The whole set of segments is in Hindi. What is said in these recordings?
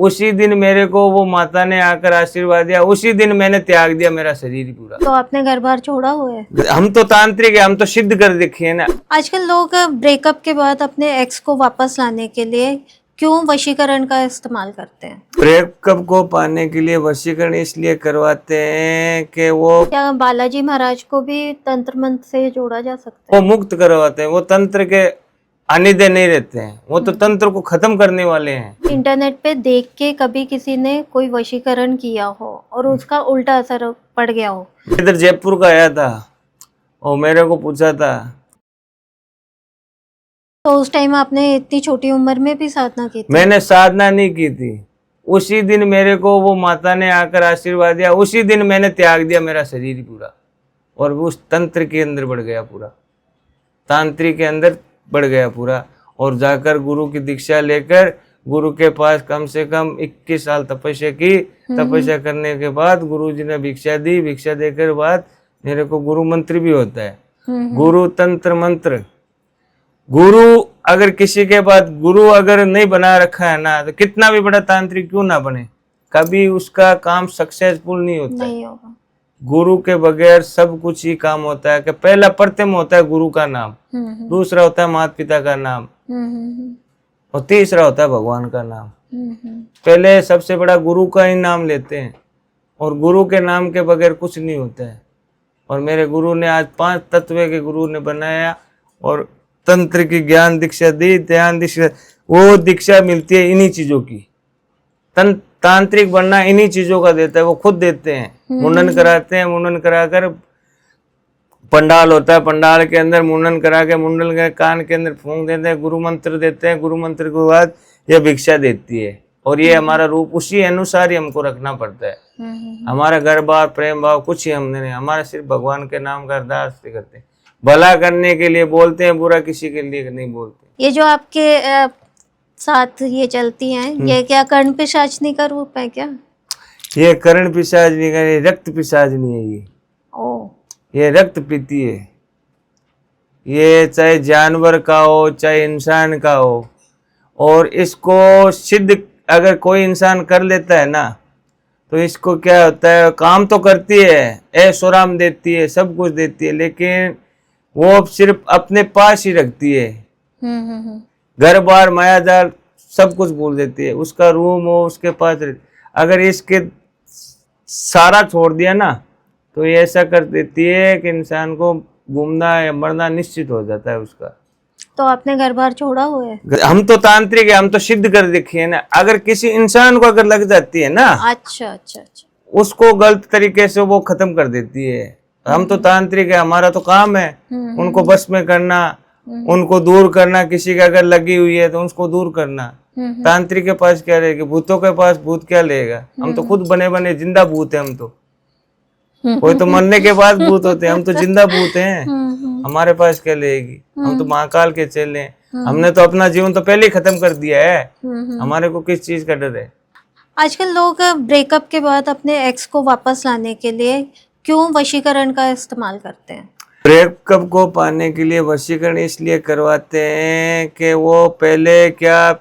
उसी दिन मेरे को वो माता ने आकर आशीर्वाद दिया, उसी दिन मैंने त्याग दिया मेरा शरीर ही पूरा। तो आपने घर बार छोड़ा हुआ है? हम तो तांत्रिक है, हम तो सिद्ध कर देखे है ना। आजकल लोग ब्रेकअप के बाद अपने एक्स को वापस लाने के लिए क्यों वशीकरण का इस्तेमाल करते हैं? ब्रेकअप को पाने के लिए वशीकरण इसलिए करवाते हैं कि वो क्या बालाजी महाराज को भी तंत्र मंत्र से जोड़ा जा सकता है? मुक्त करवाते हैं। वो तंत्र के अनिदे नहीं रहते हैं, वो तो तंत्र को खत्म करने वाले हैं। इंटरनेट पे देख के कभी किसी ने कोई वशीकरण किया हो और उसका उल्टा असर पड़ गया हो? इधर जयपुर का आया था और मेरे को पूछा था। तो उस टाइम आपने इतनी छोटी उम्र में भी साधना की थी? मैंने साधना नहीं की थी, उसी दिन मेरे को वो माता ने आकर आशीर्वाद दिया, उसी दिन मैंने त्याग दिया मेरा शरीर ही पूरा, और वो उस तंत्र के अंदर बढ़ गया पूरा, तांत्रिक के अंदर बढ़ गया पूरा। और जाकर गुरु की दीक्षा लेकर गुरु के पास कम से कम 21 साल तपस्या की। तपस्या करने के बाद गुरु जी ने भिक्षा दी, भिक्षा देकर बाद मेरे को गुरु मंत्र भी होता है, गुरु तंत्र मंत्र। गुरु अगर किसी के बाद गुरु अगर नहीं बना रखा है ना, तो कितना भी बड़ा तांत्रिक क्यों ना बने, कभी उसका काम सक्सेसफुल नहीं होता नहीं होगा। गुरु के बगैर सब कुछ ही काम होता है कि पहला प्रथम होता है गुरु का नाम, दूसरा होता है माता पिता का नाम, और तीसरा होता है भगवान का नाम। पहले सबसे बड़ा गुरु का ही नाम लेते हैं, और गुरु के नाम के बगैर कुछ नहीं होता है। और मेरे गुरु ने आज 5 तत्व के गुरु ने बनाया और तंत्र की ज्ञान दीक्षा दी, ध्यान दीक्षा। वो दीक्षा मिलती है इन्हीं चीजों की। तांत्रिक बनना इन्हीं चीजों का देता है, वो खुद देते हैं। मुंडन कराते हैं, मुंडन कराकर पंडाल होता है, पंडाल के अंदर मुंडन करा के मुंडन के कान के अंदर फूंक देते हैं, गुरु मंत्र देते हैं। गुरु मंत्र के बाद यह भिक्षा देती है, और ये हमारा रूप उसी अनुसार ही हमको रखना पड़ता है। हमारा घर बार प्रेम भाव कुछ ही हमने नहीं, हमारा सिर्फ भगवान के नाम का अरदास करते हैं, भला करने के लिए बोलते हैं, बुरा किसी के लिए नहीं बोलते। ये जो आपके साथ ये चलती हैं, ये क्या कर्ण पिशाचनी का रूप है क्या? ये कर्ण पिशाचनी का, ये रक्त पिशाचनी है। ये रक्त पीती है। ये चाहे जानवर का हो चाहे इंसान का हो, और इसको सिद्ध अगर कोई इंसान कर लेता है ना, तो इसको क्या होता है, काम तो करती है, ऐशो आराम देती है, सब कुछ देती है, लेकिन वो सिर्फ अपने पास ही रखती है। घर बार मायाजाल सब कुछ भूल देती है। उसका रूम हो उसके पास, अगर इसके सारा छोड़ दिया ना, तो ये ऐसा कर देती है कि इंसान को घूमना या मरना निश्चित हो जाता है उसका। तो आपने घर बार छोड़ा हुआ है? हम तो तांत्रिक है, हम तो सिद्ध कर देखे है ना। अगर किसी इंसान को अगर लग जाती है ना, अच्छा, उसको गलत तरीके से वो खत्म कर देती है। हम तो तांत्रिक है, हमारा तो काम है उनको बस में करना, उनको दूर करना। किसी का अगर लगी हुई है तो उसको दूर करना। तांत्रिक के पास क्या रहेगा, भूतों के पास भूत क्या लेगा? हम तो खुद बने बने जिंदा भूत है। हम तो कोई तो मरने के बाद भूत होते हैं, हम तो जिंदा भूत हैं। हमारे पास क्या लेगी? हम तो महाकाल के चेले हैं। हमने तो अपना जीवन तो पहले ही खत्म कर दिया है, हमारे को किस चीज का डर है? आजकल लोग ब्रेकअप के बाद अपने एक्स को वापस लाने के लिए क्यों वशीकरण का इस्तेमाल करते हैं? ब्रेकअप को पाने के लिए वशीकरण इसलिए करवाते हैं कि वो पहले क्या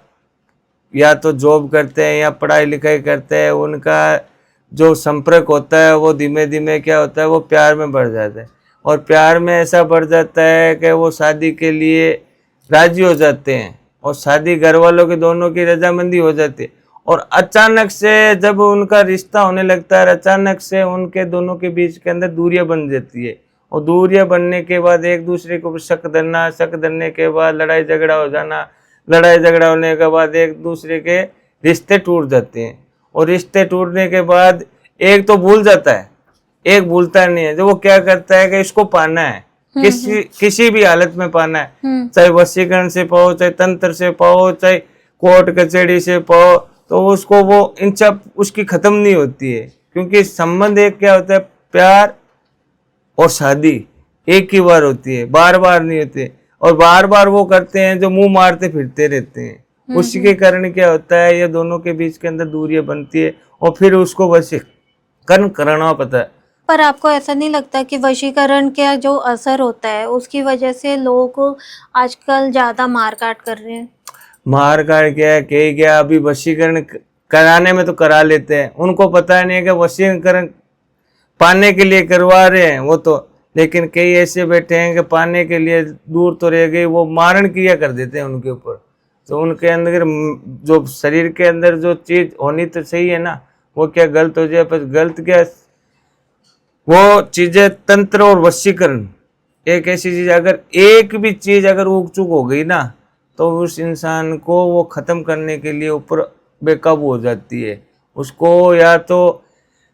या तो जॉब करते हैं या पढ़ाई लिखाई करते हैं, उनका जो संपर्क होता है वो धीमे धीमे क्या होता है, वो प्यार में बढ़ जाता है। और प्यार में ऐसा बढ़ जाता है कि वो शादी के लिए राजी हो जाते हैं, और शादी घर वालों के दोनों की रजामंदी हो जाती है। और अचानक से जब उनका रिश्ता होने लगता है, अचानक से उनके दोनों के बीच के अंदर दूरियां बन जाती है। और दूरियां बनने के बाद एक दूसरे को शक धरना, शक धरने के बाद लड़ाई झगड़ा हो जाना, लड़ाई झगड़ा होने के बाद एक दूसरे के रिश्ते टूट जाते हैं। और रिश्ते टूटने के बाद एक तो भूल जाता है, एक भूलता नहीं है। जो वो क्या करता है कि इसको पाना है, किसी भी हालत में पाना है, चाहे वशीकरण से पाओ, चाहे तंत्र से पाओ, चाहे कोर्ट कचहरी से पाओ, तो उसको वो इच्छा उसकी खत्म नहीं होती है। क्योंकि संबंध एक क्या होता है, प्यार और शादी एक ही बार होती है, बार बार नहीं होती। और बार बार वो करते हैं जो मुंह मारते फिरते रहते हैं। उसी के कारण क्या होता है, ये दोनों के बीच के अंदर दूरियां बनती है, और फिर उसको वशीकरण करना पता है। पर आपको ऐसा नहीं लगता कि वशीकरण का जो असर होता है उसकी वजह से लोग आजकल ज्यादा मारकाट कर रहे हैं? मारकाट क्या है, क्या अभी वशीकरण कराने में तो करा लेते हैं, उनको पता नहीं है कि वशीकरण पाने के लिए करवा रहे हैं वो तो। लेकिन कई ऐसे बैठे हैं कि पाने के लिए दूर तो रह गई, वो मारण क्रिया कर देते हैं उनके ऊपर। तो उनके अंदर जो शरीर के अंदर जो चीज होनी तो सही है ना, वो क्या गलत हो जाए, पर गलत क्या, वो चीजें तंत्र और वशीकरण एक ऐसी चीज, अगर एक भी चीज अगर उग चुक हो गई ना, तो उस इंसान को वो खत्म करने के लिए ऊपर बेकाबू हो जाती है। उसको या तो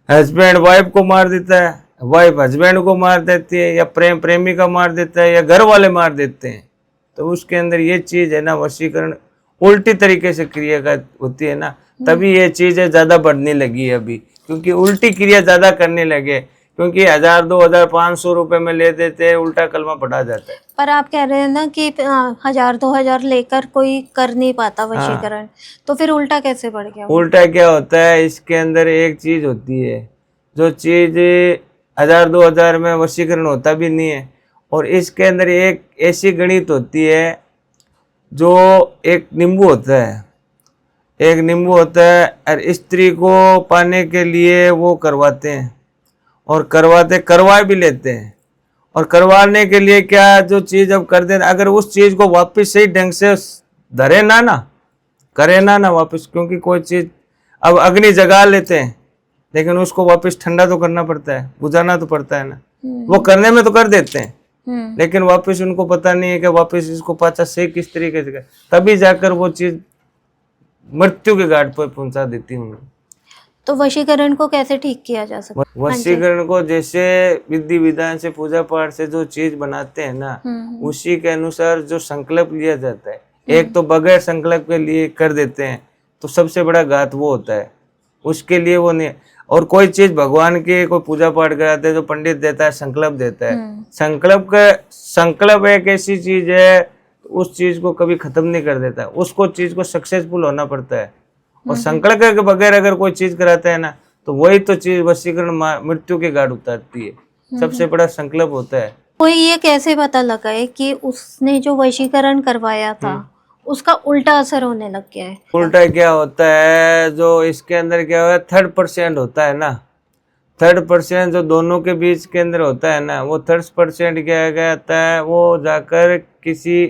हस्बैंड वाइफ को मार देता है, वाइफ हस्बैंड को मार देती है, या प्रेमिका मार देता है, या घर वाले मार देते हैं। तो उसके अंदर ये चीज है ना, वशीकरण उल्टी तरीके से क्रिया का होती है ना, तभी ये चीजें ज्यादा बढ़ने लगी है अभी, क्योंकि उल्टी क्रिया ज्यादा करने लगे। क्योंकि 1000, 2000, 500 रुपए में ले देते हैं, उल्टा कलमा पढ़ा जाता है। पर आप कह रहे हैं ना कि 1000-2000 लेकर कोई कर नहीं पाता वशीकरण, तो फिर उल्टा कैसे बढ़ गया वो? उल्टा क्या होता है, इसके अंदर एक चीज होती है, जो चीज 1000-2000 में वशीकरण होता भी नहीं है, और इसके अंदर एक ऐसी गणित होती है, जो एक नींबू होता है, एक नींबू होता है, और स्त्री को पाने के लिए वो करवाते हैं, और करवा भी लेते हैं। और करवाने के लिए क्या, जो चीज अब कर देना, अगर उस चीज को वापस सही ढंग से धरे ना करे ना वापस, क्योंकि कोई चीज अब अग्नि जगा लेते हैं, लेकिन उसको वापस ठंडा तो करना पड़ता है, बुझाना तो पड़ता है ना। वो करने में तो कर देते हैं, लेकिन वापस उनको पता नहीं है कि वापस इसको पाचा सही किस तरीके से, तभी जाकर वो चीज मृत्यु के घाट पर पहुंचा देती है उन्हें। तो वशीकरण को कैसे ठीक किया जा सकता है? वशीकरण को जैसे विधि विधान से, पूजा पाठ से जो चीज बनाते हैं ना, उसी के अनुसार जो संकल्प लिया जाता है। एक तो बगैर संकल्प के लिए कर देते हैं, तो सबसे बड़ा घात वो होता है, उसके लिए वो नहीं। और कोई चीज भगवान के कोई पूजा पाठ कराते हैं, जो पंडित देता है, संकल्प देता है, संकल्प एक ऐसी चीज है, उस चीज को कभी खत्म नहीं कर देता, उसको चीज को सक्सेसफुल होना पड़ता है। और संकल्प के बगैर अगर कोई चीज कराता है ना, तो वही तो चीज वशीकरण मृत्यु के घाट उतारती है। सबसे बड़ा संकल्प होता है। कोई ये कैसे पता लगा है कि उसने जो वशीकरण करवाया था उसका उल्टा असर होने लग गया है? उल्टा क्या होता है, जो इसके अंदर क्या होता है, 3% होता है ना, 3% जो दोनों के बीच के अंदर होता है ना, वो 3% क्या कहता है, वो जाकर किसी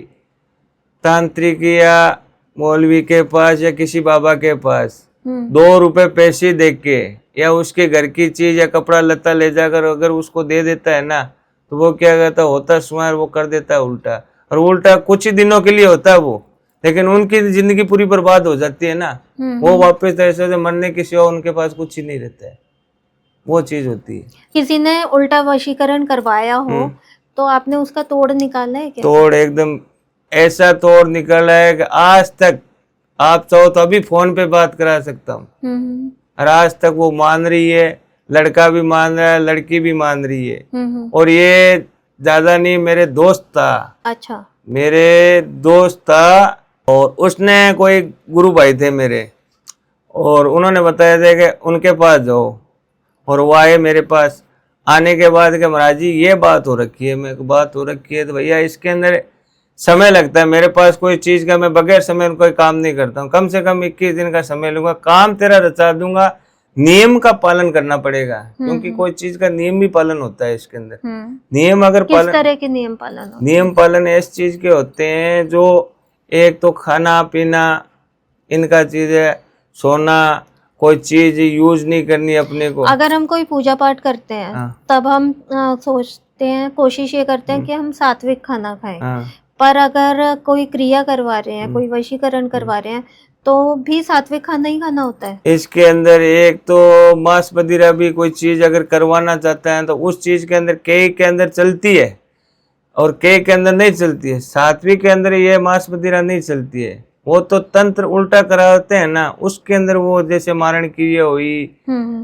तांत्रिक या मौलवी के पास या किसी बाबा के पास 2 रुपए पैसे दे के, या उसके घर की चीज या कपड़ा लता ले जाकर अगर उसको दे देता है ना, तो वो क्या कहता होता सुमार, वो कर देता है उल्टा। और उल्टा कुछ ही दिनों के लिए होता है वो, लेकिन उनकी जिंदगी पूरी बर्बाद हो जाती है ना। वो वापस ऐसे मरने की सिवा उनके पास कुछ ही नहीं रहता है, वो चीज होती है। किसी ने उल्टा वशीकरण करवाया हो तो आपने उसका तोड़ निकाला है क्या? तोड़ एकदम ऐसा तोड़ निकला है कि आज तक आप चाहो तो अभी फोन पे बात करा सकता हूँ, और आज तक वो मान रही है, लड़का भी मान रहा है, लड़की भी मान रही है। और ये ज्यादा नहीं, मेरे दोस्त था। अच्छा। मेरे दोस्त था, और उसने कोई गुरु भाई थे मेरे, और उन्होंने बताया था कि उनके पास जाओ, और वो आए मेरे पास। आने के बाद कि महाराज जी ये बात हो रखी है, मेरे को बात हो रखी है, तो भैया इसके अंदर समय लगता है, मेरे पास कोई चीज का मैं बगैर समय कोई काम नहीं करता हूँ, कम से कम 21 दिन का समय लूंगा, काम तेरा रचा दूंगा, नियम का पालन करना पड़ेगा, क्योंकि कोई चीज का नियम भी पालन होता है इसके अंदर। नियम अगर किस तरह के नियम पालन होते हैं? नियम पालन इस चीज के होते हैं, जो एक तो खाना पीना, इनका चीज है, सोना, कोई चीज यूज नहीं करनी अपने को। अगर हम कोई पूजा पाठ करते हैं तब हम सोचते हैं, कोशिश ये करते हैं कि हम सात्विक खाना खाएं। पर अगर कोई क्रिया करवा रहे हैं, कोई वशीकरण करवा रहे हैं, तो भी सात्विक खाना ही खाना होता है? इसके अंदर एक तो मांस मदिरा भी कोई चीज अगर करवाना चाहता है, तो उस चीज के अंदर कई के अंदर चलती है और कई के अंदर नहीं चलती है। सात्विक के अंदर ये मांस मदिरा नहीं चलती है, वो तो तंत्र उल्टा कराते हैं ना, उसके अंदर वो जैसे मारण क्रिया हुई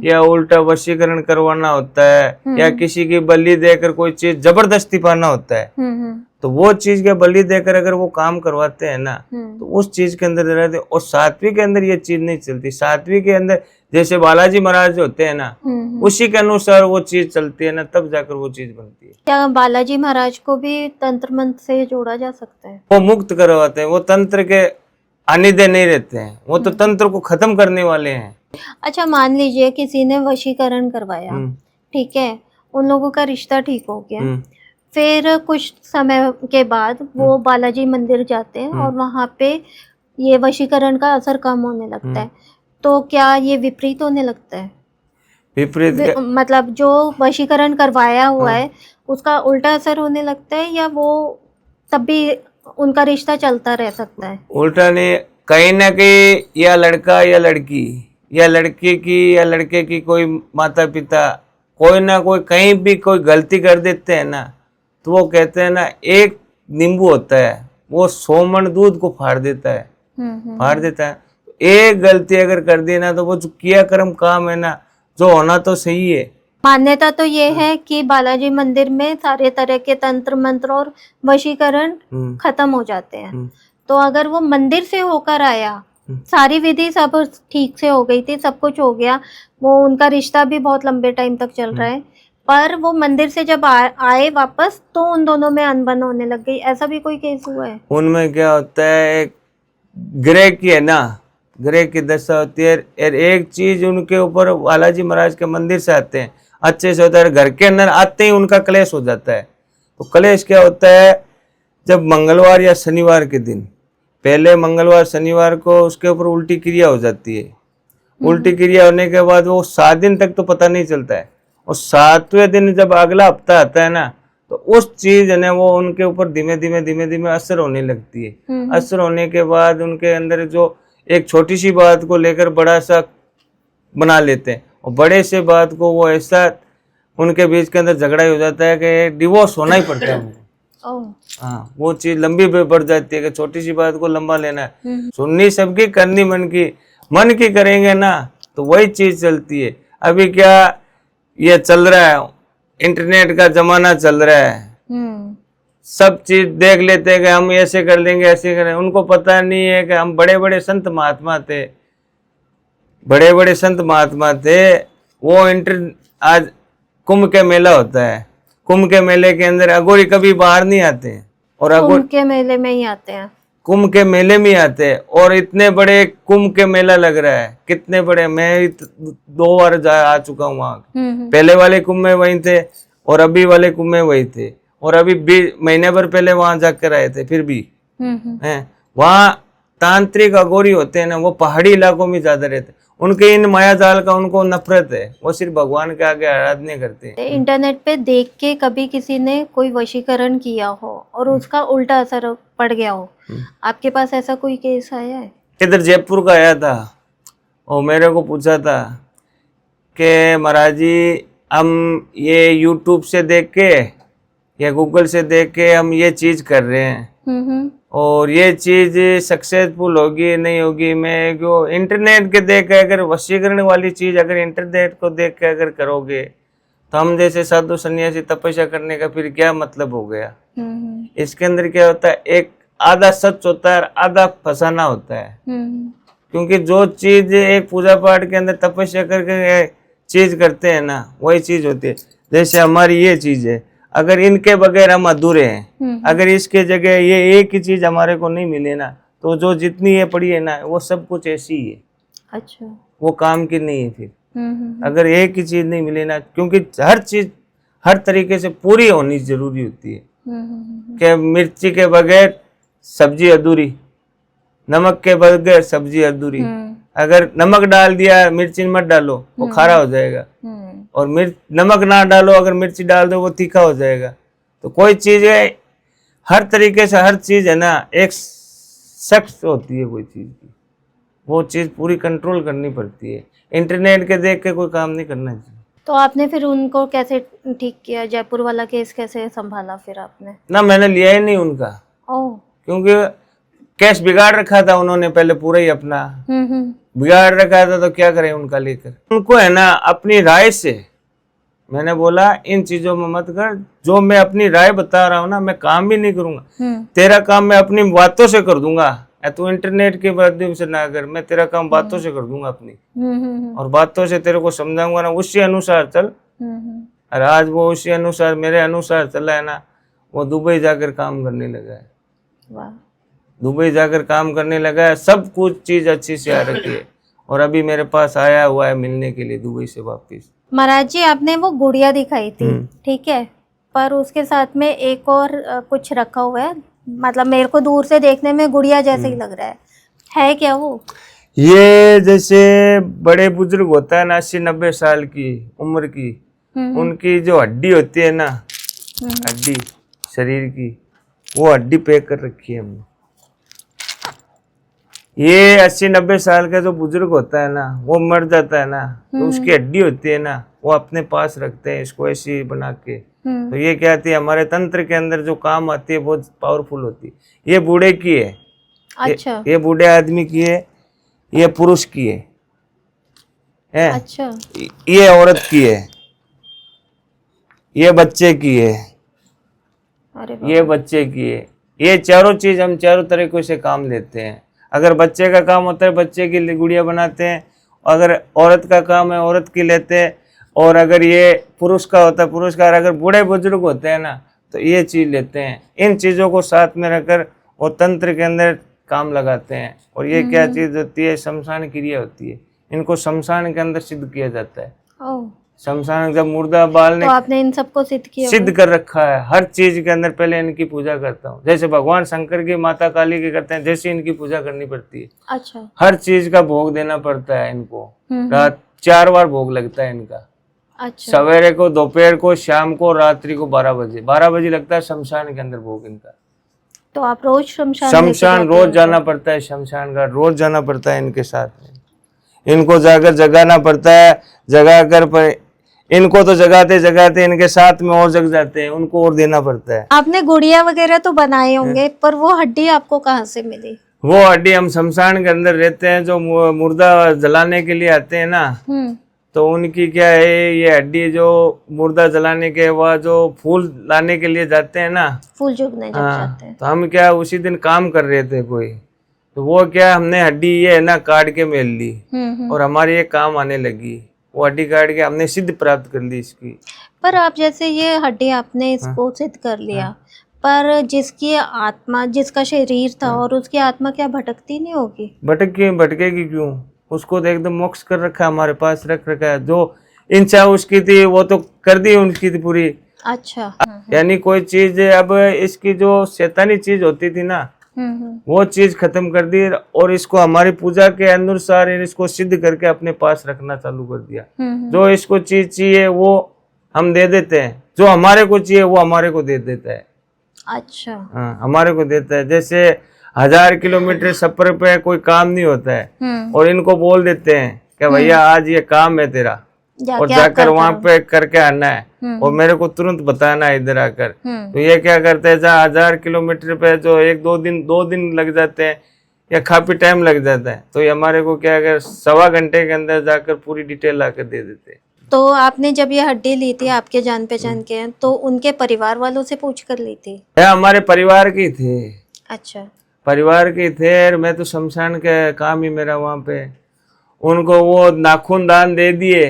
या उल्टा वशीकरण करवाना होता है, या किसी की बलि देकर कोई चीज जबरदस्ती पाना होता है, तो वो चीज के बलि देकर अगर वो काम करवाते हैं ना, तो उस चीज के अंदर रहते। और सात्विक के अंदर ये चीज नहीं चलती। सात्विक के अंदर जैसे बालाजी महाराज होते हैं ना, उसी के अनुसार वो चीज चलती है ना, तब जाकर वो चीज बनती है। क्या बालाजी महाराज को भी तंत्र मंत्र से जोड़ा जा सकता है? वो मुक्त करवाते हैं, वो तंत्र के आनिदे नहीं रहते हैं, वो तो तंत्र को खत्म करने वाले हैं। अच्छा, मान लीजिए किसी ने वशीकरण करवाया, ठीक है, उन लोगों का रिश्ता ठीक हो गया, फिर कुछ समय के बाद वो बालाजी मंदिर जाते हैं और वहाँ पे ये वशीकरण का असर कम होने लगता है, तो क्या ये विपरीत होने लगता है? विपरीत मतलब जो वशीकरण करवाया हुआ है उसका उल्टा असर होने लगता है, या वो तब भी उनका रिश्ता चलता रह सकता है? उल्टा नहीं, कहीं ना कहीं या लड़का या लड़की या लड़के की या लड़के की कोई माता पिता कोई ना कोई कहीं भी कोई गलती कर देते हैं ना, तो वो कहते हैं ना, एक नींबू होता है वो 100 मन दूध को फाड़ देता है, फाड़ देता है। एक गलती अगर कर दी ना, तो वो जो किया कर्म काम है ना, जो होना तो सही है। मान्यता तो ये है कि बालाजी मंदिर में सारे तरह के तंत्र मंत्र और वशीकरण खत्म हो जाते हैं। तो अगर वो मंदिर से होकर आया, सारी विधि सब ठीक से हो गई थी, सब कुछ हो गया, वो उनका रिश्ता भी बहुत लंबे टाइम तक चल रहा है, पर वो मंदिर से जब आए वापस, तो उन दोनों में अनबन होने लग गई, ऐसा भी कोई केस हुआ है? उनमें क्या होता है, एक ग्रह की है ना, ग्रह की दशा होती है, और एक चीज उनके ऊपर बालाजी महाराज के मंदिर से आते हैं, अच्छे से होता है, घर के अंदर आते ही उनका क्लेश हो जाता है। तो क्लेश क्या होता है, जब मंगलवार या शनिवार के दिन, पहले मंगलवार शनिवार को उसके ऊपर उल्टी क्रिया हो जाती है। उल्टी क्रिया होने के बाद वो 7 दिन तक तो पता नहीं चलता है, और 7वें दिन जब अगला हफ्ता आता है ना, तो उस चीज है ना, वो उनके ऊपर धीमे धीमे असर होने लगती है। असर होने के बाद उनके अंदर जो एक छोटी सी बात को लेकर बड़ा सा बना लेते हैं, और बड़े से बात को वो ऐसा उनके बीच के अंदर झगड़ा हो जाता है कि डिवोर्स होना ही पड़ता है उनको। हाँ, वो चीज लंबी बढ़ जाती है कि छोटी सी बात को लंबा लेना है। सुननी सबकी, करनी मन की करेंगे ना, तो वही चीज चलती है। अभी क्या ये चल रहा है, इंटरनेट का जमाना चल रहा है, सब चीज देख लेते हैं कि हम ऐसे कर लेंगे, ऐसे करें। उनको पता नहीं है कि हम बड़े बड़े संत महात्मा थे, बड़े बड़े संत महात्मा थे। वो आज कुंभ के मेला होता है, कुंभ के मेले के अंदर अघोरी कभी बाहर नहीं आते हैं, और कुंभ के मेले में ही आते हैं, कुंभ के मेले में ही आते हैं। और इतने बड़े कुंभ के मेला लग रहा है, कितने बड़े, मैं 2 बार आ चुका हूँ वहाँ। पहले वाले कुंभ में वही थे, और अभी वाले कुंभ में वही थे, और अभी 20 महीने भर पहले वहां जाकर आए थे। फिर भी हैं वहाँ तांत्रिक अघोरी होते हैं ना, वो पहाड़ी इलाकों में ज्यादा रहते हैं। उनके इन माया जाल का उनको नफरत है, वो सिर्फ भगवान के आगे आराधना करते हैं। इंटरनेट पे देख के कभी किसी ने कोई वशीकरण किया हो और उसका उल्टा असर पड़ गया हो, आपके पास ऐसा कोई केस आया है? इधर जयपुर का आया था, और मेरे को पूछा था कि महाराज जी, हम ये यूट्यूब से देख के या गूगल से देख के हम ये चीज कर रहे हैं, और ये चीज सक्सेसफुल होगी नहीं होगी। मैं जो इंटरनेट के देख के, अगर वशीकरण वाली चीज अगर इंटरनेट को देख के अगर करोगे, तो हम जैसे साधु सन्यासी तपस्या करने का फिर क्या मतलब हो गया? इसके अंदर क्या होता है, एक आधा सच होता है, आधा फसाना होता है। क्योंकि जो चीज एक पूजा पाठ के अंदर तपस्या करके चीज करते हैं ना, वही चीज होती है। जैसे हमारी ये चीज है, अगर इनके बगैर हम अधूरे हैं, अगर इसके जगह ये एक ही चीज हमारे को नहीं मिले ना, तो जो जितनी ये पड़ी है ना, वो सब कुछ ऐसी ही है। अच्छा, वो काम की नहीं है फिर। अगर एक ही चीज नहीं मिले ना, क्योंकि हर चीज हर तरीके से पूरी होनी जरूरी होती है। कि मिर्ची के बगैर सब्जी अधूरी, नमक के बगैर सब्जी अधूरी। अगर नमक डाल दिया, मिर्ची मत डालो, वो खारा हो जाएगा। और नमक ना डालो, अगर मिर्ची डाल दो, वो तीखा हो जाएगा। तो कोई चीज है, हर तरीके से हर चीज है ना, एक शख्स होती है कोई चीज की, वो चीज पूरी कंट्रोल करनी पड़ती है। इंटरनेट के देख के कोई काम नहीं करना चाहिए। तो आपने फिर उनको कैसे ठीक किया? जयपुर वाला केस कैसे संभाला फिर आपने? ना, मैंने लिया ही नहीं उनका, क्योंकि कैश बिगाड़ रखा था उन्होंने पहले पूरा ही अपना बिगाड़ रखा था, तो क्या करें उनका लेकर। उनको है ना अपनी राय से मैंने बोला, इन चीजों में मत कर, जो मैं अपनी राय बता रहा हूँ ना, मैं काम भी नहीं करूंगा। तेरा काम मैं अपनी बातों से कर दूंगा, तू इंटरनेट के माध्यम से ना कर, मैं तेरा काम बातों से कर दूंगा अपनी, और बातों से तेरे को समझाऊंगा ना, उसी अनुसार चल। और आज वो उसी अनुसार, मेरे अनुसार चला है ना, वो दुबई जाकर काम करने लगा है। वाह, दुबई जाकर काम करने लगा है, सब कुछ चीज अच्छी से आ रखी है और अभी मेरे पास आया हुआ है मिलने के लिए दुबई से वापस। महाराज जी, आपने वो गुड़िया दिखाई थी, ठीक है, पर उसके साथ में एक और कुछ रखा हुआ है, मतलब मेरे को दूर से देखने में गुड़िया जैसे ही लग रहा है क्या वो? ये जैसे बड़े बुजुर्ग होता है ना 80-90 साल की उम्र की, उनकी जो हड्डी होती है ना, हड्डी शरीर की, वो हड्डी पैक कर रखी है हमने। ये 80-90 साल का जो बुजुर्ग होता है ना, वो मर जाता है ना, तो उसकी हड्डी होती है ना, वो अपने पास रखते हैं इसको ऐसी बना के। तो ये क्या आती है हमारे तंत्र के अंदर जो काम आती है बहुत पावरफुल होती है। ये बूढ़े की है, अच्छा, ये बूढ़े आदमी की है, ये पुरुष की है, अच्छा, ये औरत की है, ये बच्चे की है, अरे ये बच्चे की है। ये चारों चीज हम चारों तरीकों से काम लेते हैं। अगर बच्चे का काम होता है बच्चे की गुड़िया बनाते हैं, अगर औरत का काम है औरत की लेते हैं, और अगर ये पुरुष का होता है पुरुष का, और अगर बूढ़े बुजुर्ग होते हैं ना तो ये चीज लेते हैं। इन चीजों को साथ में रखकर वो तंत्र के अंदर काम लगाते हैं। और ये क्या चीज होती है, शमशान क्रिया होती है। इनको शमशान के अंदर सिद्ध किया जाता है। शमशान जब मुर्दा बालने, तो आपने इन सबको सिद्ध कर रखा है। हर चीज के अंदर पहले इनकी पूजा करता हूँ। जैसे भगवान शंकर की माता काली की करते हैं, जैसे इनकी पूजा करनी पड़ती है। अच्छा, हर चीज का भोग देना पड़ता है इनको। रात 4 बार भोग लगता है इनका। अच्छा, सवेरे को, दोपहर को, शाम को, रात्रि को 12 बजे लगता है शमशान के अंदर भोग इनका। तो आप रोज शमशान रोज जाना पड़ता है, शमशान घाट रोज जाना पड़ता है इनके साथ में। इनको जाकर जगाना पड़ता है, जगा कर इनको तो जगाते जगाते इनके साथ में और जग जाते हैं, उनको और देना पड़ता है। आपने गुड़िया वगैरह तो बनाए होंगे, पर वो हड्डी आपको कहाँ से मिली? वो हड्डी हम शमशान के अंदर रहते हैं, जो मुर्दा जलाने के लिए आते हैं ना, तो उनकी क्या है, ये हड्डी जो मुर्दा जलाने के बाद जो फूल लाने के लिए जाते हैं ना, फूल चुगने जब जाते हैं, तो हम क्या उसी दिन काम कर रहे थे कोई, तो वो क्या हमने हड्डी ये है ना काट के मेल ली और हमारे ये काम आने लगी। वो हड्डी काट के हमने सिद्ध प्राप्त कर ली इसकी। पर आप जैसे ये हड्डी आपने इसको सिद्ध कर लिया, पर जिसकी आत्मा, जिसका शरीर था और उसकी आत्मा क्या भटकती नहीं होगी? भटकेगी क्यों? उसको तो एकदम मोक्ष कर रखा है, हमारे पास रख रखा है। जो इच्छा उसकी थी वो तो कर दी उनकी थी पूरी। अच्छा, यानी कोई चीज, अब इसकी जो शैतानी चीज होती थी ना, वो चीज खत्म कर दी और इसको हमारी पूजा के अनुसार इसको सिद्ध करके अपने पास रखना चालू कर दिया। जो इसको चीज चाहिए वो हम दे देते हैं, जो हमारे को चाहिए वो हमारे को दे देता है। अच्छा, हाँ, हमारे को देता है। जैसे 1000 किलोमीटर सफर पे कोई काम नहीं होता है और इनको बोल देते हैं कि भैया आज ये काम है तेरा, और जाकर वहाँ पे करके आना है और मेरे को तुरंत बताना है इधर आकर। तो ये क्या करते हैं, जहाँ 1000 किलोमीटर पे जो 2 दिन लग जाते हैं या काफी टाइम लग जाता है, तो ये हमारे को क्या कर 1.25 घंटे के अंदर जाकर पूरी डिटेल लाकर दे देते हैं। तो आपने जब ये हड्डी ली थी, आपके जान पहचान के हैं, तो उनके परिवार वालों से पूछ कर ली थी? हमारे परिवार के थे। अच्छा, परिवार के थे। मैं तो शमशान का काम ही मेरा वहाँ पे, उनको वो नाखून दान दे दिए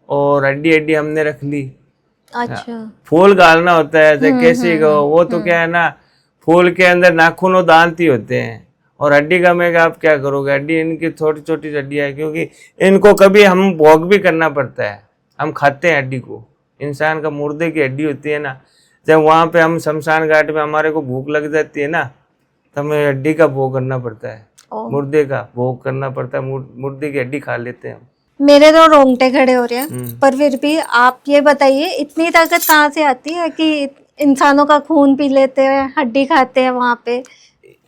और हड्डी हमने रख ली। अच्छा, फूल गालना होता है कैसे को, वो तो क्या है ना, फूल के अंदर नाखून और दांत ही होते हैं, और हड्डी का मैं आप क्या करोगे, हड्डी इनकी छोटी छोटी हड्डियाँ है, क्योंकि इनको कभी हम भोग भी करना पड़ता है। हम खाते हैं हड्डी को, इंसान का मुर्दे की हड्डी होती है ना, जब वहाँ पे हम शमशान घाट में हमारे को भूख लग जाती है ना, तो हमें हड्डी का भोग करना पड़ता है, मुर्दे का भोग करना पड़ता है, मुर्दे की हड्डी खा लेते हैं हम। मेरे तो रोंगटे खड़े हो रहे हैं, पर फिर भी आप ये बताइए, इतनी ताकत कहाँ से आती है कि इंसानों का खून पी लेते हैं, हड्डी खाते हैं वहाँ पे?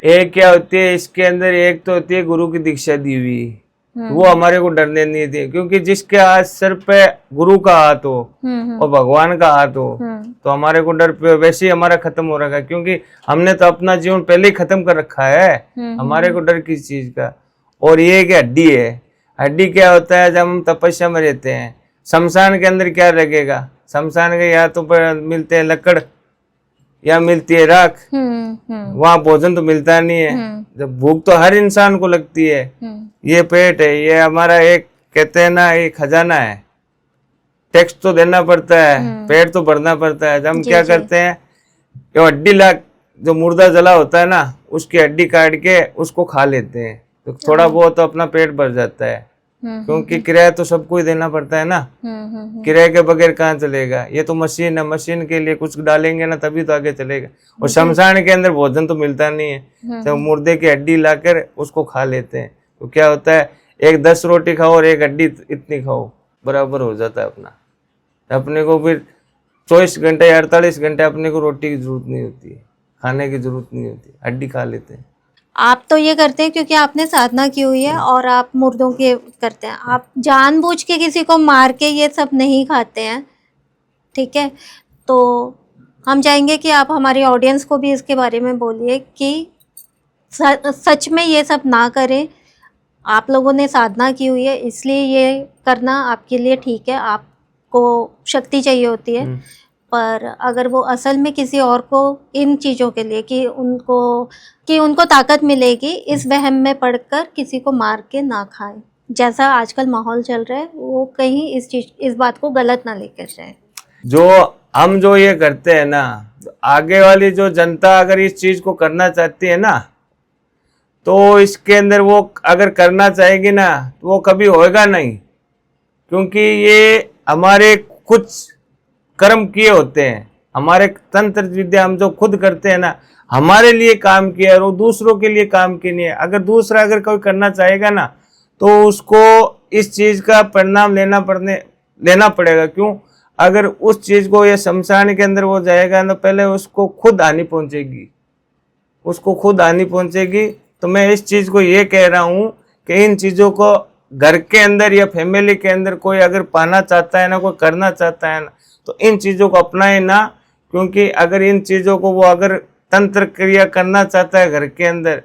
एक क्या होती है इसके अंदर, एक तो होती है गुरु की दीक्षा दी हुई, वो हमारे को डरने नहीं दी, क्योंकि जिसके हाथ सर पे गुरु का हाथ हो और भगवान का हाथ हो तो हमारे को डर वैसे ही हमारा खत्म हो रखा है, क्योंकि हमने तो अपना जीवन पहले ही खत्म कर रखा है। हमारे को डर किस चीज का? और ये एक हड्डी है। हड्डी क्या होता है, जब हम तपस्या में रहते हैं, शमशान के अंदर क्या लगेगा, शमशान के या तो पर मिलते हैं लकड़ या मिलती है राख, वहाँ भोजन तो मिलता नहीं है। जब भूख तो हर इंसान को लगती है। ये पेट है, ये हमारा एक कहते हैं ना एक खजाना है, टैक्स तो देना पड़ता है, पेट तो भरना पड़ता है। जब हम क्या करते हैं, ये हड्डी जो मुर्दा जला होता है ना, उसकी हड्डी काट के उसको खा लेते हैं, तो थोड़ा बहुत तो अपना पेट भर जाता है। क्योंकि किराया तो सबको ही देना पड़ता है ना, किराए के बगैर कहाँ चलेगा। ये तो मशीन है, मशीन के लिए कुछ डालेंगे ना तभी तो आगे चलेगा। और शमशान के अंदर भोजन तो मिलता नहीं है, तो मुर्दे की हड्डी लाकर उसको खा लेते हैं। तो क्या होता है, एक 10 रोटी खाओ और एक हड्डी इतनी खाओ, बराबर हो जाता है अपना। अपने को फिर 24 घंटे या 48 घंटे अपने को रोटी की जरूरत नहीं होती है, खाने की जरूरत नहीं होती, हड्डी खा लेते हैं। आप तो ये करते हैं क्योंकि आपने साधना की हुई है और आप मुर्दों के करते हैं। आप जानबूझ के किसी को मार के ये सब नहीं खाते हैं, ठीक है। तो हम चाहेंगे कि आप हमारी ऑडियंस को भी इसके बारे में बोलिए कि सच में ये सब ना करें। आप लोगों ने साधना की हुई है इसलिए ये करना आपके लिए ठीक है, आपको शक्ति चाहिए होती है। पर अगर वो असल में किसी और को इन चीज़ों के लिए कि उनको ताकत मिलेगी, इस वहम में पड़कर किसी को मार के ना खाए, जैसा आजकल माहौल चल रहा है, वो कहीं इस बात को गलत ना लेकर जाए। जो हम जो ये करते हैं ना, आगे वाली जो जनता अगर इस चीज को करना चाहती है ना, तो इसके अंदर वो अगर करना चाहेगी ना तो वो कभी होएगा नहीं। क्योंकि ये हमारे कुछ कर्म किए होते हैं, हमारे तंत्र विद्या हम जो खुद करते हैं ना, हमारे लिए काम किया और वो दूसरों के लिए काम की नहीं है। अगर दूसरा अगर कोई करना चाहेगा ना तो उसको इस चीज का परिणाम लेना पड़ेगा। क्यों? अगर उस चीज को ये शमशान के अंदर वो जाएगा ना, पहले उसको खुद हानि पहुंचेगी। तो मैं इस चीज को ये कह रहा हूं कि इन चीजों को घर के अंदर या फैमिली के अंदर कोई अगर पाना चाहता है ना, कोई करना चाहता है ना, तो इन चीजों को अपनाए ना। क्योंकि अगर इन चीजों को वो अगर तंत्र क्रिया करना चाहता है घर के अंदर,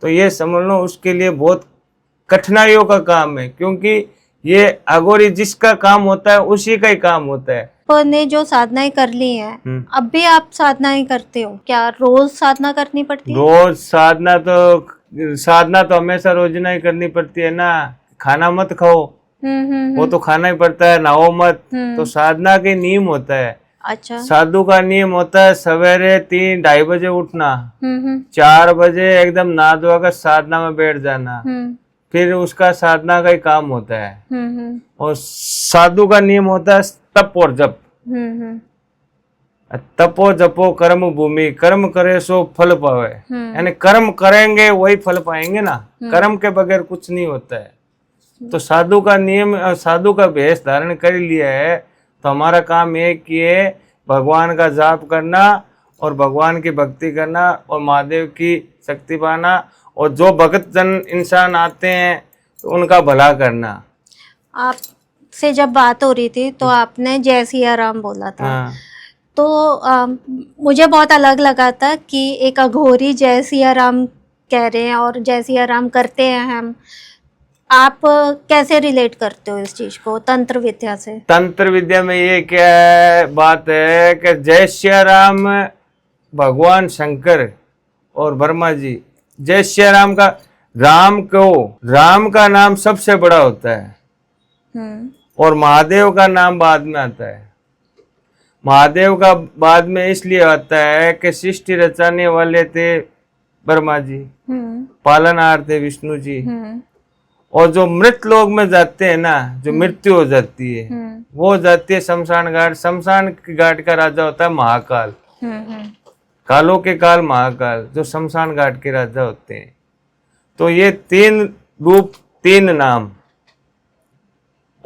तो ये समझ लो उसके लिए बहुत कठिनाइयों का काम है। क्योंकि ये अघोरी जिसका काम होता है उसी का ही काम होता है। ने जो साधनाएं कर ली हैं, अब भी आप साधनाएं करते हो क्या? रोज साधना करनी पड़ती है? रोज साधना तो हमेशा रोजाना ही करनी पड़ती है ना। खाना मत खाओ, वो तो खाना ही पड़ता है। नहाओ मत, तो साधना के नियम होता है। अच्छा। साधु का नियम होता है सवेरे 3-2:30 बजे उठना, 4 बजे एकदम नहा धोकर साधना में बैठ जाना, फिर उसका साधना का ही काम होता है। और साधु का नियम होता है तप और जप। तपो जपो कर्म भूमि, कर्म करे सो फल पावे। यानी कर्म करेंगे वही फल पाएंगे ना, कर्म के बगैर कुछ नहीं होता है। तो साधु का नियम, साधु का भेष धारण कर लिया है तो हमारा काम ये कि है भगवान का जाप करना और भगवान की भक्ति करना और महादेव की शक्ति पाना, और जो भक्त जन इंसान आते हैं तो उनका भला करना। आपसे जब बात हो रही थी तो आपने जय सिया राम बोला था। हाँ। तो मुझे बहुत अलग लगा था कि एक अघोरी जय सिया राम कह रहे हैं और जय सिया राम करते हैं हम। आप कैसे रिलेट करते हो इस चीज को तंत्र विद्या से? तंत्र विद्या में ये क्या बात है कि जय सिया राम भगवान शंकर और ब्रह्मा जी, जय सिया राम का राम का नाम सबसे बड़ा होता है और महादेव का नाम बाद में आता है। महादेव का बाद में इसलिए आता है कि सृष्टि रचाने वाले थे ब्रह्मा जी, पालनहार थे विष्णु जी, और जो मृत लोक में जाते हैं ना, जो मृत्यु हो जाती है, वो जाती है शमशान घाट। शमशान घाट का राजा होता है महाकाल, कालों के काल महाकाल, जो शमशान घाट के राजा होते हैं। तो ये 3 रूप 3 नाम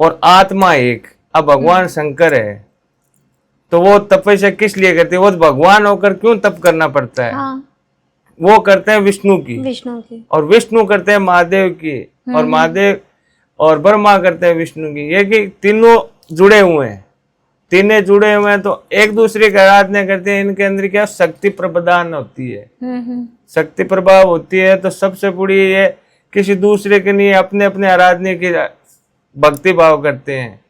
और आत्मा एक। अब भगवान शंकर है तो वो तपस्या किस लिए करते हैं? वो भगवान होकर क्यों तप करना पड़ता है? हाँ। वो करते हैं विष्णु की और विष्णु करते हैं महादेव की, और महादेव और ब्रह्मा करते हैं विष्णु की। ये कि तीनों जुड़े हुए हैं तो एक दूसरे की आराधना करते हैं। इनके अंदर क्या शक्ति प्रदान होती है, शक्ति प्रभाव होती है। तो सबसे बड़ी ये किसी दूसरे के लिए अपने अपने आराधना की भक्ति भाव करते हैं।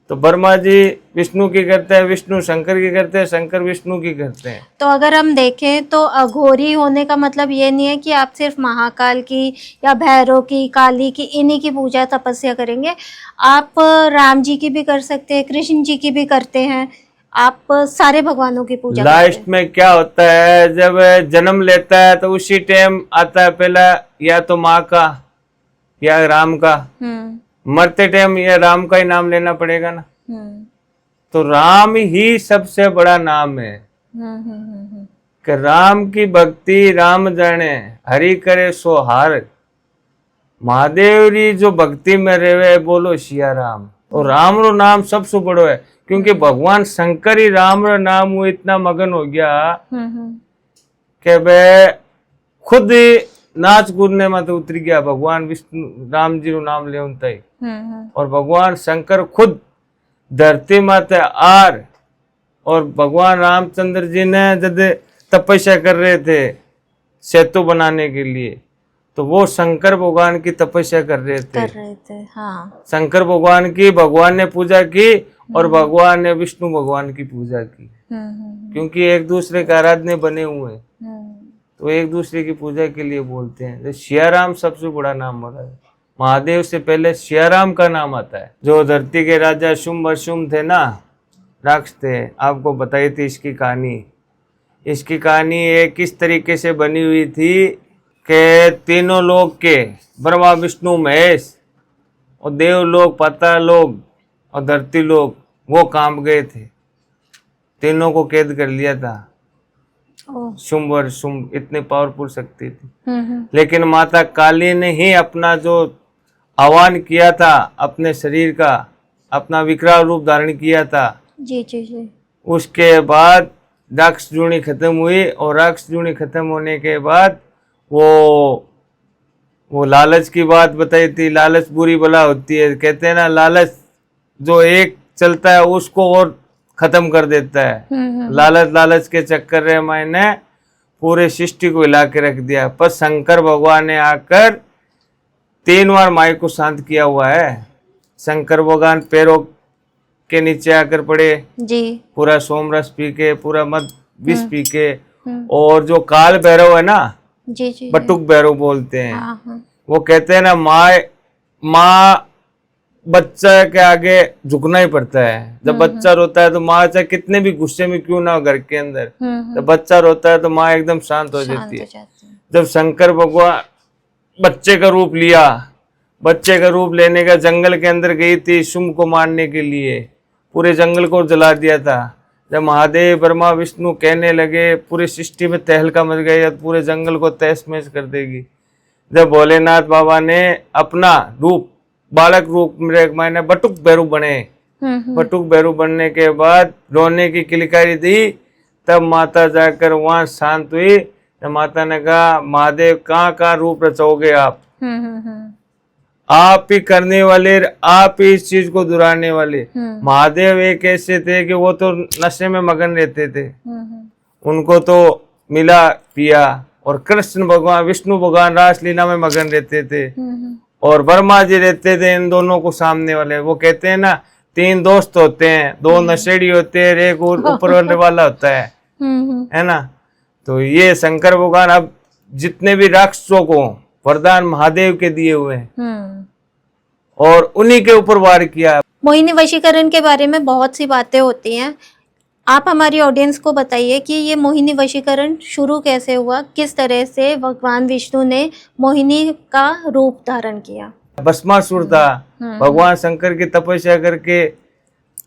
तो ब्रह्मा जी विष्णु की करते हैं, विष्णु शंकर की करते हैं, शंकर विष्णु की करते हैं। तो अगर हम देखें तो अघोरी होने का मतलब ये नहीं है कि आप सिर्फ महाकाल की या भैरव की, काली की, इन्हीं की पूजा तपस्या करेंगे। आप राम जी की भी कर सकते हैं, कृष्ण जी की भी करते हैं, आप सारे भगवानों की पूजा करते लास्ट में क्या होता है, जब जन्म लेता है तो उसी टाइम आता है पहला या तो माँ का या राम का। मरते टाइम या राम का ही नाम लेना पड़ेगा ना। तो राम ही सबसे बड़ा नाम है कि राम की भक्ति राम जाने, हरि करे सो हार। महादेव री जो भक्ति में रेवे बोलो सिया राम। और राम रो नाम सबसे बड़ो है, क्योंकि भगवान शंकर ही राम रो नाम वो इतना मगन हो गया कि वे खुद ही नाच कूदने में तो उतर गया। भगवान विष्णु राम जी रो नाम ले उनता ही। और भगवान शंकर खुद धरती माते आर, और भगवान रामचंद्र जी ने जब तपस्या कर रहे थे सेतु बनाने के लिए, तो वो शंकर भगवान की तपस्या कर रहे थे। हाँ। शंकर भगवान की भगवान ने पूजा की और भगवान ने विष्णु भगवान की पूजा की, क्योंकि एक दूसरे के आराधने बने हुए हैं, तो एक दूसरे की पूजा के लिए बोलते हैं। तो सियाराम सबसे बड़ा नाम होता है। महादेव से पहले सियाराम का नाम आता है। जो धरती के राजा शुंभ अशुंभ थे ना, राक्षस थे, आपको बताई थी इसकी कहानी। इसकी कहानी एक किस तरीके से बनी हुई थी कि तीनों लोग के ब्रह्मा विष्णु महेश और देवलोक पाताल लोक और धरती लोक वो कांप गए थे। तीनों को कैद कर लिया था। शुंभ और शुंभ इतने पावरफुल शक्ति थी। लेकिन माता काली ने ही अपना जो आह्वान किया था, अपने शरीर का अपना विकराल रूप धारण किया था। जी। उसके बाद राक्षस जूनी खत्म हुई, और राक्षस जूनी खत्म होने के बाद वो लालच की बात बताई थी। लालच बुरी बला होती है, कहते हैं ना, लालच जो एक चलता है उसको और खत्म कर देता है। लालच के चक्कर में मैंने पूरे सृष्टि को हिला के रख दिया। पर शंकर भगवान ने आकर 3 बार माई को शांत किया हुआ है। शंकर भगवान पैरों के नीचे आकर पड़े जी, पूरा सोमरस पी के, पूरा मद विष पी के। और जो काल भैरव है ना, जी, बटुक भैरव बोलते हैं। हाँ। वो कहते हैं ना, माँ बच्चा के आगे झुकना ही पड़ता है। जब बच्चा रोता है तो माँ चाहे कितने भी गुस्से में क्यों ना हो घर के अंदर, जब बच्चा रोता है तो माँ एकदम शांत हो जाती है। जब शंकर भगवान बच्चे का रूप लिया, बच्चे का रूप लेने का जंगल के अंदर गई थी शुंभ को मारने के लिए, पूरे जंगल को जला दिया था। जब महादेव ब्रह्मा विष्णु कहने लगे पूरी सृष्टि में तहलका मच गई, पूरे जंगल को तहस महस कर देगी। जब भोलेनाथ बाबा ने अपना रूप बालक रूप में मैंने बटुक भैरू बने, बटुक भैरू बनने के बाद रोने की किलकारी दी, तब माता जाकर वहां शांत हुई। तब माता ने कहा, महादेव कहाँ रूप रचोगे आप ही करने वाले, आप ही इस चीज को दुराने वाले। महादेव एक ऐसे थे कि वो तो नशे में मगन रहते थे, उनको तो मिला पिया। और कृष्ण भगवान विष्णु भगवान रासलीला में मगन रहते थे, और ब्रह्मा जी रहते थे इन दोनों को सामने वाले। वो कहते हैं ना, 3 दोस्त होते हैं, 2 नशेड़ी होते हैं, एक ऊपर वाला होता है ना। तो ये शंकर भगवान अब जितने भी राक्षसों को वरदान महादेव के दिए हुए हैं, और उन्हीं के ऊपर वार किया। मोहिनी वशीकरण के बारे में बहुत सी बातें होती हैं, आप हमारी ऑडियंस को बताइए कि ये मोहिनी वशीकरण शुरू कैसे हुआ, किस तरह से भगवान विष्णु ने मोहिनी का रूप धारण किया। भस्मासुर था, भगवान शंकर की तपस्या करके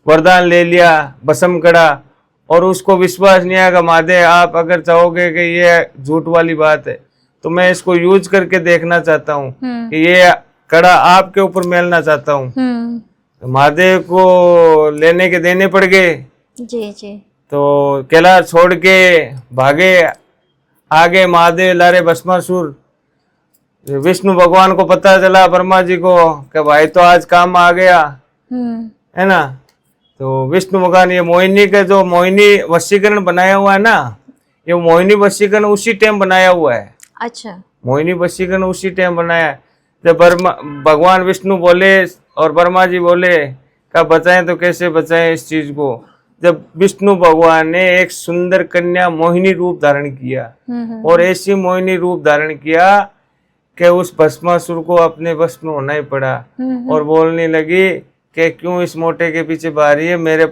वरदान ले लिया, भस्म कड़ा, और उसको विश्वास नहीं आया। महादेव आप अगर चाहोगे कि ये झूठ वाली बात है तो मैं इसको यूज करके देखना चाहता हूँ कि ये कड़ा आपके ऊपर मेलना चाहता हूँ। तो महादेव को लेने के देने पड़ गए। जी। तो कैलाश छोड़ के भागे आगे महादेव लारे भस्मासुर। विष्णु भगवान को पता चला ब्रह्मा जी को कि भाई तो आज काम आ गया, है ना। तो विष्णु भगवान ये मोहिनी का जो मोहिनी वशीकरण बनाया हुआ है ना, ये मोहिनी वशीकरण उसी टाइम बनाया हुआ है। अच्छा, मोहिनी वशीकरण उसी टाइम बनाया। जब भगवान विष्णु बोले और ब्रह्मा जी बोले का बचाएं तो कैसे बचाएं इस चीज को, जब विष्णु भगवान ने एक सुंदर कन्या मोहिनी रूप धारण किया, और ऐसी मोहिनी रूप धारण किया कि उस भस्मासुर को अपने वश में होना ही पड़ा। और बोलने लगी कि क्यों इस मोटे के पीछे भाग रही है, मेरे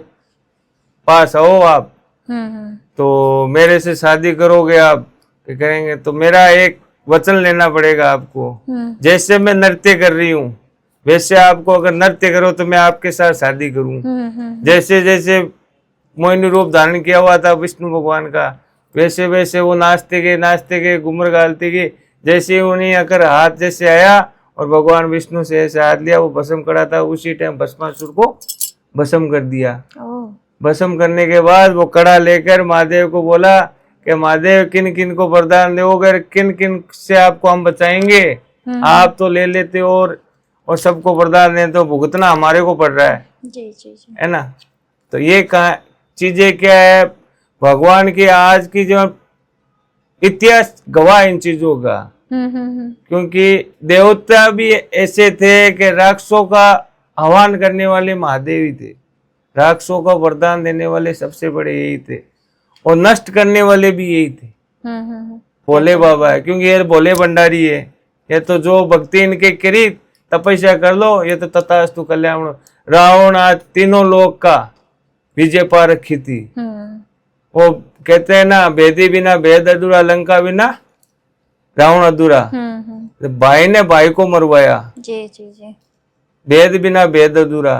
पास आओ आप, हम्म, तो मेरे से शादी करोगे आप, क्या करेंगे? तो मेरा एक वचन लेना पड़ेगा आपको, जैसे मैं नृत्य कर रही हूँ वैसे आपको अगर नृत्य करो तो मैं आपके साथ शादी करूँ। जैसे जैसे मोहिनी रूप धारण किया हुआ था विष्णु भगवान का, वैसे वैसे वो नाचते गए घूमर गालते गए। जैसे उन्हें अगर हाथ जैसे आया और भगवान विष्णु से ऐसे हाथ लिया, वो भस्म कड़ा था, उसी टाइम भस्मासुर को भस्म कर दिया। भस्म करने के बाद वो कड़ा लेकर महादेव को बोला कि महादेव किन किन को वरदान दोगे, किन किन से आपको हम बचाएंगे, आप तो ले लेते हो और सबको वरदान देते हो, भुगतना हमारे को पड़ रहा है। जी जी जी। है ना? तो ये चीजें क्या है, भगवान की आज की जो इतिहास गवाह इन चीजों का। क्योंकि देवता भी ऐसे थे कि राक्षसों का आह्वान करने वाले महादेव ही थे, राक्षसों का वरदान देने वाले सबसे बड़े यही थे, और नष्ट करने वाले भी यही थे। भोले बाबा है, क्योंकि ये भोले भंडारी है। ये तो जो भक्ति इनके करी, तपस्या कर लो, ये तो तथास्तु कल्याण। रावण आज तीनों लोक का विजय पा रखी थी। वो कहते हैं ना, भेदी बिना भेद अधूरा, लंका बिना रावण अधूरा। तो भाई ने भाई को मरवाया, जी जी जी। भेद बिना भेद अधूरा।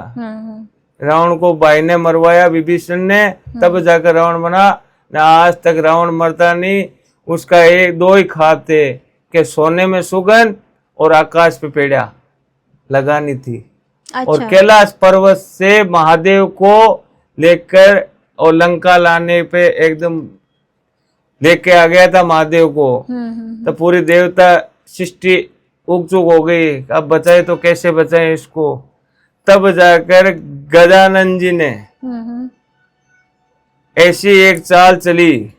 रावण को भाई ने मरवाया विभीषण ने, तब जाकर रावण बना। ना आज तक रावण मरता नहीं। उसका एक दो ही ख्वाब थे कि सोने में सुगंध और आकाश पे पेड़ा लगानी थी। अच्छा। और कैलाश पर्वत से महादेव को लेकर और लंका लाने पे एकदम लेके आ गया था महादेव को। तो पूरी देवता सृष्टि उगचुक हो गई, अब बचाए तो कैसे बचाए इसको। तब जाकर गजानन जी ने ऐसी एक चाल चली,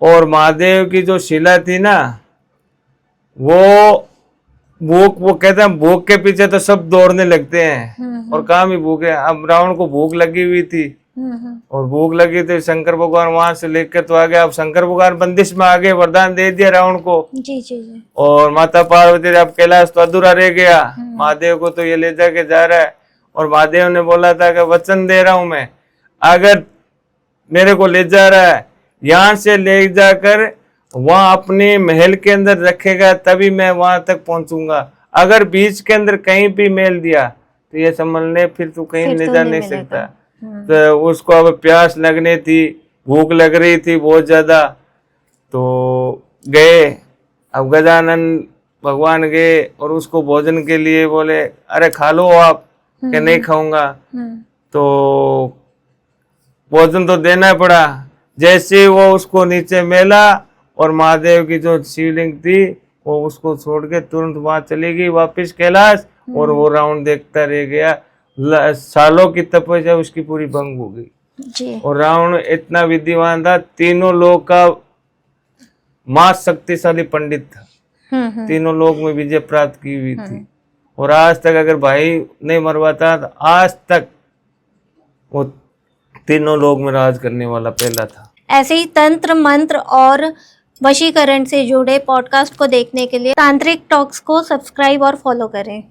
और महादेव की जो शिला थी ना, वो कहते हैं भूख के पीछे तो सब दौड़ने लगते हैं, और काम ही भूख है। अब रावण को भूख लगी हुई थी, और भूख लगी थी, शंकर भगवान वहां से लेकर तो आ गए। अब शंकर भगवान बंदिश में आ गए, वरदान दे दिया रावण को। जी जी जी। और माता पार्वती, अब कैलाश तो अधूरा रह गया, महादेव को तो ये ले जाके जा रहा है। और महादेव ने बोला था कि वचन दे रहा हूं मैं, अगर मेरे को ले जा रहा है, यहाँ से ले जाकर वहां अपने महल के अंदर रखेगा, तभी मैं वहां तक पहुंचूंगा। अगर बीच के अंदर कहीं भी मेल दिया तो ये समझ ले फिर तू कहीं ले जा नहीं सकता। तो उसको अब प्यास लगने थी, भूख लग रही थी बहुत ज्यादा, तो गए। अब गजानन भगवान गए और उसको भोजन के लिए बोले, अरे खा लो आप, कि नहीं खाऊंगा। तो भोजन तो देना पड़ा। जैसे वो उसको नीचे मेला, और महादेव की जो शिवलिंग थी वो उसको छोड़ के तुरंत वहां चली गई वापिस कैलाश, और वो रावण देखता रह गया। सालों की तपस्या उसकी पूरी भंग हो गई जी। और रावण इतना विद्वान था, तीनों लोग का मां शक्तिशाली पंडित था, तीनों लोग में विजय प्राप्त की हुई थी। और आज तक अगर भाई नहीं मरवाता तो आज तक वो तीनों लोग में राज करने वाला पहला था। ऐसे ही तंत्र मंत्र और वशीकरण से जुड़े पॉडकास्ट को देखने के लिए तांत्रिक टॉक्स को सब्सक्राइब और फॉलो करें।